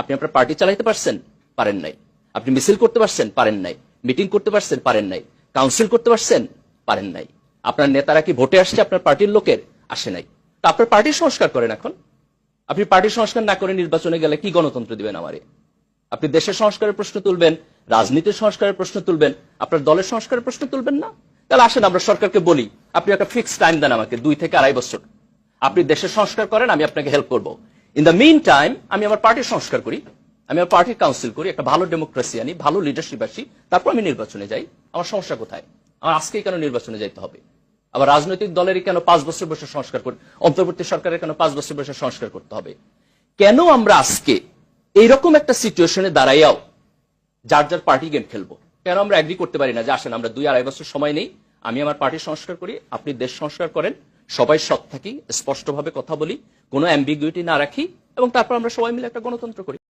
আপনি আপনার পার্টি চালাইতে পারছেন? পারেন নাই। আপনি মিছিল করতে পারছেন? পারেন নাই। মিটিং করতে পারছেন? পারেন নাই। কাউন্সিল করতে পারছেন? পারেন নাই। আপনার নেতারা কি ভোটে আসছে আপনার পার্টির লোকের? আসে নাই। তো আপনার পার্টির সংস্কার করেন এখন। আপনি পার্টির সংস্কার না করে নির্বাচনে গেলে কি গণতন্ত্র দিবেন আমারে? আপনি দেশের সংস্কারের প্রশ্ন তুলবেন, রাজনীতির সংস্কারের প্রশ্ন তুলবেন, আপনার দলের সংস্কারের প্রশ্ন তুলবেন না? তাহলে আসেন আমরা সরকারকে বলি, আপনি একটা ফিক্সড টাইম দেন আমাকে, 2 থেকে 2.5 বছর। আপনি দেশের সংস্কার করেন, আমি আপনাকে হেল্প করব। ইন দ্য মিন টাইম আমি আমার পার্টির সংস্কার করি, আমি আমার পার্টির কাউন্সিল করি, একটা ভালো ডেমোক্রেসি আনি, ভালো লিডারশিপ আসি, তারপর আমি নির্বাচনে যাই। আমার সমস্যা কোথায়? আমার আজকেই কেন নির্বাচনে যাইতে হবে? আবার রাজনৈতিক দলেরই কেন 5 বছর বসে সংস্কার করতে, অন্তর্বর্তী সরকারের কেন 5 বছর বসে সংস্কার করতে হবে? কেন আমরা আজকে এইরকম একটা সিচুয়েশনে দাঁড়াইয়াও যার যার পার্টি গেম খেলবো? কেন আমরা এগ্রি করতে পারি না যে আসেন আমরা 2-2.5 বছর সময় নেই, আমি আমার পার্টির সংস্কার করি, আপনি দেশ সংস্কার করেন, সবাই সৎ থাকি, স্পষ্টভাবে কথা বলি, কোনো অ্যাম্বিগুইটি না রাখি, এবং তারপর আমরা সবাই মিলে একটা গণতন্ত্র করি।